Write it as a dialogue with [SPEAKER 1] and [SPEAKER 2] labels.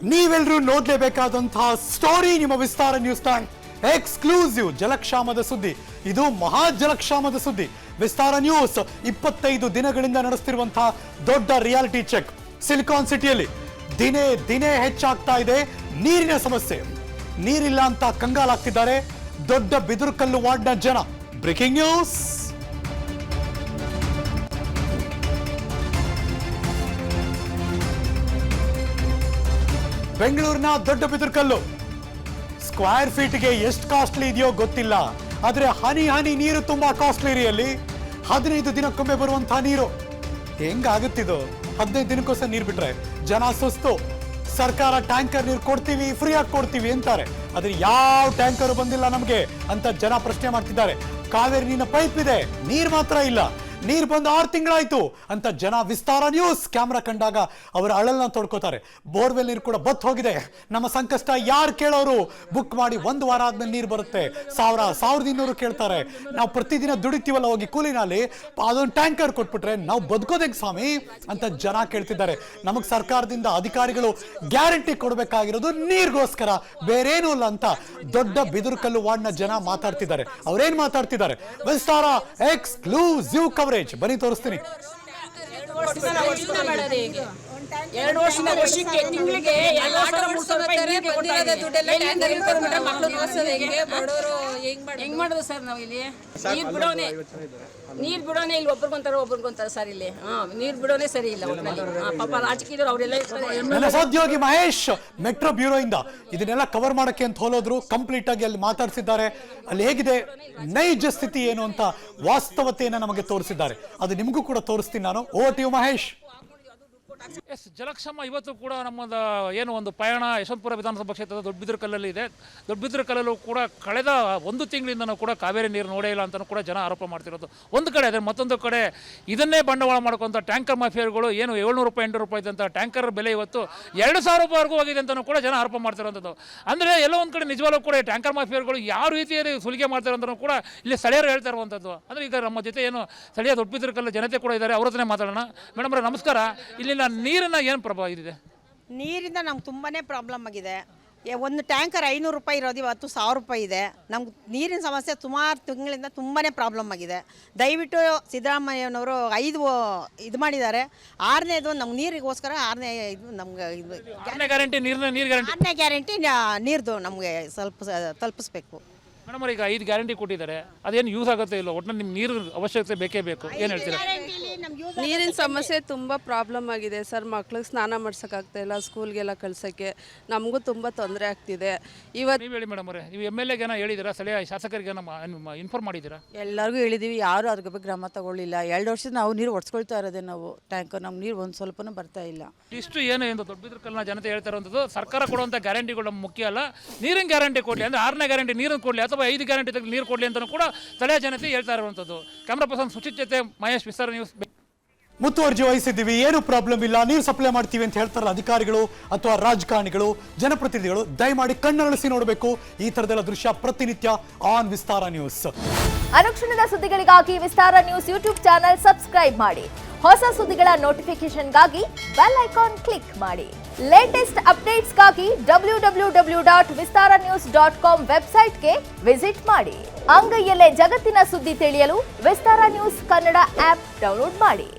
[SPEAKER 1] ನೀವೆಲ್ಲರೂ ನೋಡಲೇಬೇಕಾದಂತಹ ಸ್ಟೋರಿ ನಿಮ್ಮ ವಿಸ್ತಾರ news time exclusive ಜಲಕ್ಷಾಮದ ಸುದ್ದಿ. ಇದು ಮಹಾ ಜಲಕ್ಷಾಮದ ಸುದ್ದಿ. ವಿಸ್ತಾರ ನ್ಯೂಸ್ 25 ದಿನಗಳಿಂದ ನಡೆಸುತ್ತಿರುವಂತಹ ದೊಡ್ಡ ರಿಯಾಲಿಟಿ ಚೆಕ್. ಸಿಲಿಕಾನ್ ಸಿಟಿಯಲ್ಲಿ ದಿನೇ ದಿನೇ ಹೆಚ್ಚಾಗ್ತಾ ಇದೆ ನೀರಿನ ಸಮಸ್ಯೆ. ನೀರಿಲ್ಲ ಅಂತ ಕಂಗಾಲಾಗ್ತಿದ್ದಾರೆ ದೊಡ್ಡ ಬಿದಿರುಕಲ್ಲು ವಾರ್ಡ್ನ ಜನ. Breaking news. ಬೆಂಗಳೂರಿನ ದೊಡ್ಡ ಬಿದಿರುಕಲ್ಲು ಸ್ಕ್ವೇರ್ ಫೀಟ್ಗೆ ಎಷ್ಟು ಕಾಸ್ಟ್ಲಿ ಇದೆಯೋ ಗೊತ್ತಿಲ್ಲ, ಆದ್ರೆ ಹನಿ ಹನಿ ನೀರು ತುಂಬಾ ಕಾಸ್ಟ್ಲಿ ರೀ. ಅಲ್ಲಿ 15 ದಿನಕ್ಕೊಮ್ಮೆ ಬರುವಂತಹ ನೀರು ಹೆಂಗಾಗುತ್ತಿದ್ದು? 15 ದಿನಕ್ಕೋಸ್ಕರ ನೀರು ಬಿಟ್ರೆ ಜನ ಸುಸ್ತು. ಸರ್ಕಾರ ಟ್ಯಾಂಕರ್ ನೀರು ಕೊಡ್ತೀವಿ, ಫ್ರೀ ಆಗಿ ಕೊಡ್ತೀವಿ ಅಂತಾರೆ, ಆದ್ರೆ ಯಾವ ಟ್ಯಾಂಕರ್ ಬಂದಿಲ್ಲ ನಮಗೆ ಅಂತ ಜನ ಪ್ರಶ್ನೆ ಮಾಡ್ತಿದ್ದಾರೆ. ಕಾವೇರಿ ನೀರಿನ ಪೈಪ್ ಇದೆ, ನೀರು ಮಾತ್ರ ಇಲ್ಲ. ನೀರು ಬಂದು 6 ತಿಂಗಳಾಯ್ತು ಅಂತ ಜನ ವಿಸ್ತಾರ ನ್ಯೂಸ್ ಕ್ಯಾಮ್ರಾ ಕಂಡಾಗ ಅವರ ಅಳಲ್ನ ತೊಡ್ಕೋತಾರೆ. ಬೋರ್ವೆಲ್ ನೀರು ಕೂಡ ಬತ್ ಹೋಗಿದೆ, ನಮ್ಮ ಸಂಕಷ್ಟ ಯಾರು ಕೇಳೋರು? ಬುಕ್ ಮಾಡಿ 1 ವಾರ ಆದ್ಮೇಲೆ ನೀರು ಬರುತ್ತೆ. 1200 ಕೇಳ್ತಾರೆ. ನಾವು ಪ್ರತಿದಿನ ದುಡಿತೀವಲ್ಲ ಹೋಗಿ ಕೂಲಿನಲ್ಲಿ, ಅದೊಂದು ಟ್ಯಾಂಕರ್ ಕೊಟ್ಬಿಟ್ರೆ ನಾವು ಬದುಕೋದೆಗೆ ಸ್ವಾಮಿ ಅಂತ ಜನ ಕೇಳ್ತಿದ್ದಾರೆ. ನಮಗ್ ಸರ್ಕಾರದಿಂದ ಅಧಿಕಾರಿಗಳು ಗ್ಯಾರಂಟಿ ಕೊಡ್ಬೇಕಾಗಿರೋದು ನೀರಿಗೋಸ್ಕರ, ಬೇರೇನೂ ಇಲ್ಲ ಅಂತ ದೊಡ್ಡ ಬಿದಿರುಕಲ್ಲು ವಾರ್ಡ್ನ ಜನ ಮಾತಾಡ್ತಿದ್ದಾರೆ. ಅವ್ರೇನ್ ಮಾತಾಡ್ತಿದ್ದಾರೆ? ವಿಸ್ತಾರ ಎಕ್ಸ್ಕ್ಲೂಸಿವ್ ಕವರೇಜ್ ಬನ್ನಿ ತೋರಿಸ್ತೀನಿ.
[SPEAKER 2] 2 ವರ್ಷಕ್ಕೆ ತಿಂಗಳಿಗೆ 2,300 ಹೆಂಗ್ ಮಾಡೋದು ಸರ್? ನಾವು ಇಲ್ಲಿ ನೀರ್ ಬಿಡೋನೆ ಇಲ್ಲಿ ಒಬ್ರಿಗೊಂತಾರೆ ಸರ್. ಇಲ್ಲಿ ನೀರ್ ಬಿಡೋನೆ ಸರಿ ಇಲ್ಲ. ಪಾಪ ರಾಜಕೀಯದವ್ರು ಅವರೆಲ್ಲ.
[SPEAKER 1] ಸಹೋದ್ಯೋಗಿ ಮಹೇಶ್ ಮೆಟ್ರೋ ಬ್ಯೂರೋ ಇಂದ ಇದನ್ನೆಲ್ಲ ಕವರ್ ಮಾಡಕ್ಕೆ ಅಂತ ಹೋಲೋದ್ರು. ಕಂಪ್ಲೀಟ್ ಆಗಿ ಅಲ್ಲಿ ಮಾತಾಡ್ಸಿದ್ದಾರೆ. ಅಲ್ಲಿ ಹೇಗಿದೆ ನೈಜ ಸ್ಥಿತಿ ಏನು ಅಂತ ವಾಸ್ತವತೆಯನ್ನ ನಮಗೆ ತೋರಿಸಿದ್ದಾರೆ. ಅದು ನಿಮಗೂ ಕೂಡ ತೋರಿಸ್ತೀನಿ ನಾನು. Over to you Mahesh.
[SPEAKER 3] Yes, ಜಲಕ್ಷಾಮ ಇವತ್ತು ಕೂಡ ನಮ್ಮದ ಏನು ಒಂದು ಪಯಣ ಯಶವಂತಪುರ ವಿಧಾನಸಭಾ ಕ್ಷೇತ್ರದ ದೊಡ್ಡಬಿದಿರುಕಲ್ಲಲ್ಲಿ ಇದೆ. ದೊಡ್ಡಬಿದಿರುಕಲ್ಲಲ್ಲೂ ಕೂಡ ಕಳೆದ 1 ತಿಂಗಳಿಂದ ಕೂಡ ಕಾವೇರಿ ನೀರು ನೋಡೇ ಇಲ್ಲ ಅಂತಲೂ ಕೂಡ ಜನ ಆರೋಪ ಮಾಡ್ತಿರೋದು ಒಂದು ಕಡೆ. ಆದರೆ ಮತ್ತೊಂದು ಕಡೆ ಇದನ್ನೇ ಬಂಡವಾಳ ಮಾಡ್ಕೊಂತ ಟ್ಯಾಂಕರ್ ಮಾಫಿಯಾಗಳು ಏನು 700 ರೂಪಾಯಿ 800 ರೂಪಾಯಿ ಇದ್ದಂಥ ಟ್ಯಾಂಕರ್ ಬೆಲೆ ಇವತ್ತು 2,000 ರೂಪಾಯಿವರೆಗೂ ಹೋಗಿದೆ ಅಂತಲೂ ಕೂಡ ಜನ ಆರೋಪ ಮಾಡ್ತಿರೋಂಥದ್ದು. ಅಂದರೆ ಎಲ್ಲೋ ಒಂದು ಕಡೆ ನಿಜವಾಗ್ಲೂ ಕೂಡ ಟ್ಯಾಂಕರ್ ಮಾಫಿಯಾಗಳು ಯಾವ ರೀತಿಯಲ್ಲಿ ಸುಲಿಗೆ ಮಾಡ್ತಾರೆ ಅಂತಲೂ ಕೂಡ ಇಲ್ಲಿ ಸ್ಥಳೀಯರು ಹೇಳ್ತಾ ಇರುವಂಥದ್ದು. ಅಂದರೆ ಈಗ ನಮ್ಮ ಜೊತೆ ಏನು ಸ್ಥಳೀಯ ದೊಡ್ಡಬಿದಿರುಕಲ್ಲು ಜನತೆ ಕೂಡ ಇದ್ದಾರೆ, ಅವ್ರ ಹತ್ರನೇ ಮಾತಾಡೋಣ. ಮೇಡಮ್ ಅವರೇ ನಮಸ್ಕಾರ. ಇಲ್ಲಿನ ನೀರಿನ ಏನು ಪ್ರಭಾವ ಇದೆ?
[SPEAKER 4] ನೀರಿಂದ ನಮ್ಗೆ ತುಂಬಾ ಪ್ರಾಬ್ಲಮ್ ಆಗಿದೆ. ಒಂದು ಟ್ಯಾಂಕರ್ 500 ರೂಪಾಯಿ ಇರೋದು ಇವತ್ತು 1000 ರೂಪಾಯಿ ಇದೆ. ನಮ್ಗೆ ನೀರಿನ ಸಮಸ್ಯೆ ಸುಮಾರು ತಿಂಗಳಿಂದ ತುಂಬಾ ಪ್ರಾಬ್ಲಮ್ ಆಗಿದೆ. ದಯವಿಟ್ಟು ಸಿದ್ದರಾಮಯ್ಯನವರು 5 ಇದು ಮಾಡಿದ್ದಾರೆ. 6ನೇದು ನಮ್ಗೆ ನೀರಿಗೋಸ್ಕರ 6ನೇ ಇದು ನಮ್ಗೆ
[SPEAKER 3] ಗ್ಯಾರಂಟಿ ನೀರು
[SPEAKER 4] ಗ್ಯಾರಂಟಿ ನೀರ್ದು ನಮಗೆ ಸ್ವಲ್ಪ ತಲುಪಿಸ್ಬೇಕು.
[SPEAKER 3] ಮೇಡಮ್ ಈಗ 5 ಗ್ಯಾರಂಟಿ ಕೊಟ್ಟಿದ್ದಾರೆ, ಅದೇನು ಯೂಸ್ ಆಗುತ್ತೆ ಇಲ್ಲ? ಒಟ್ಟಿನಲ್ಲಿ ನಿಮ್ಗೆ ನೀರು ಅವಶ್ಯಕತೆ ಬೇಕೇ ಬೇಕು. ಏನು ಹೇಳ್ತೀರಾ?
[SPEAKER 5] ನೀರಿನ ಸಮಸ್ಯೆ ತುಂಬ ಪ್ರಾಬ್ಲಮ್ ಆಗಿದೆ ಸರ್. ಮಕ್ಳಿಗೆ ಸ್ನಾನ ಮಾಡ್ಸೋಕ್ಕಾಗ್ತಾ ಇಲ್ಲ, ಸ್ಕೂಲ್ಗೆಲ್ಲ ಕಳ್ಸೋಕ್ಕೆ ನಮಗೂ ತುಂಬ ತೊಂದರೆ ಆಗ್ತಿದೆ. ಇವತ್ತು
[SPEAKER 3] ನೀವು ಹೇಳಿ ಮೇಡಮ್ ಅವರೇ, ನೀವು MLA ಗೆ ಹೇಳಿದ್ದೀರಾ, ಸ್ಥಳೀಯ ಶಾಸಕರಿಗೆ ಇನ್ಫಾರ್ಮ್ ಮಾಡಿದ್ದೀರಾ?
[SPEAKER 6] ಎಲ್ಲರಿಗೂ ಹೇಳಿದ್ದೀವಿ, ಯಾರು ಅದ್ರ ಬಗ್ಗೆ ಕ್ರಮ ತಗೊಳ್ಳಿಲ್ಲ. 2 ವರ್ಷದ ನಾವು ನೀರು ಒಡ್ಸ್ಕೊಳ್ತಾ ಇರೋದೇ ನಾವು ಟ್ಯಾಂಕರ್. ನಮ್ಗೆ ನೀರು ಒಂದು ಸ್ವಲ್ಪನೂ ಬರ್ತಾ ಇಲ್ಲ.
[SPEAKER 3] ಇಷ್ಟು ಏನು ದೊಡ್ಡಬಿದಿರುಕಲ್ಲಿನ ಜನತೆ ಹೇಳ್ತಾ ಇರುವಂಥದ್ದು, ಸರ್ಕಾರ ಕೊಡುವಂಥ ಗ್ಯಾರಂಟಿಗಳು ನಮ್ಗೆ ಮುಖ್ಯ ಅಲ್ಲ, ನೀರಿನ ಗ್ಯಾರಂಟಿ ಕೊಡಲಿ, ಅಂದರೆ 6ನೇ ಗ್ಯಾರಂಟಿ ನೀರನ್ನು ಕೊಡಲಿ ಅಥವಾ 5 ಗ್ಯಾರಂಟಿ ತೆಗೆದು ನೀರು ಕೊಡಲಿ ಅಂತಲೂ ಕೂಡ ಸ್ಥಳೀಯ ಜನತೆ ಹೇಳ್ತಾ ಇರುವಂಥದ್ದು. ಕ್ಯಾಮ್ರಾ ಪರ್ಸನ್ ಸುಚಿತ್ ಜೊತೆ ಮಹೇಶ್, ವಿಸ್ತಾರ ನ್ಯೂಸ್.
[SPEAKER 1] ಮುತುವರ್ಜಿ ವಹಿಸಿದ್ದೀವಿ, ಏನು ಪ್ರಾಬ್ಲಮ್ ಇಲ್ಲ, ನೀರು ಸಪ್ಲೈ ಮಾಡ್ತೀವಿ ಅಂತ ಹೇಳ್ತಾರಲ್ಲ ಅಧಿಕಾರಿಗಳು ಅಥವಾ ರಾಜಕಾರಣಿಗಳು, ಜನಪ್ರತಿನಿಧಿಗಳು, ದಯಮಾಡಿ ಕಣ್ಣರಳಿಸಿ ನೋಡಬೇಕು ಈ ಥರದೆಲ್ಲ ದೃಶ್ಯ ಪ್ರತಿನಿತ್ಯ ಆನ್ ವಿಸ್ತಾರ ನ್ಯೂಸ್.
[SPEAKER 7] ಅನುಕ್ಷಣದ ಸುದ್ದಿಗಳಿಗಾಗಿ ವಿಸ್ತಾರ ನ್ಯೂಸ್ ಯೂಟ್ಯೂಬ್ ಚಾನೆಲ್ ಸಬ್ಸ್ಕ್ರೈಬ್ ಮಾಡಿ. ಹೊಸ ಸುದ್ದಿಗಳ ನೋಟಿಫಿಕೇಶನ್ಗಾಗಿ ಬೆಲ್ ಐಕಾನ್ ಕ್ಲಿಕ್ ಮಾಡಿ. ಲೇಟೆಸ್ಟ್ ಅಪ್ಡೇಟ್ಸ್ಗಾಗಿ www.vistaranews.com ವೆಬ್ಸೈಟ್ಗೆ ವಿಸಿಟ್ ಮಾಡಿ. ಅಂಗೈಯಲ್ಲೇ ಜಗತ್ತಿನ ಸುದ್ದಿ ತಿಳಿಯಲು ವಿಸ್ತಾರ ನ್ಯೂಸ್ ಕನ್ನಡ ಆಪ್ ಡೌನ್ಲೋಡ್ ಮಾಡಿ.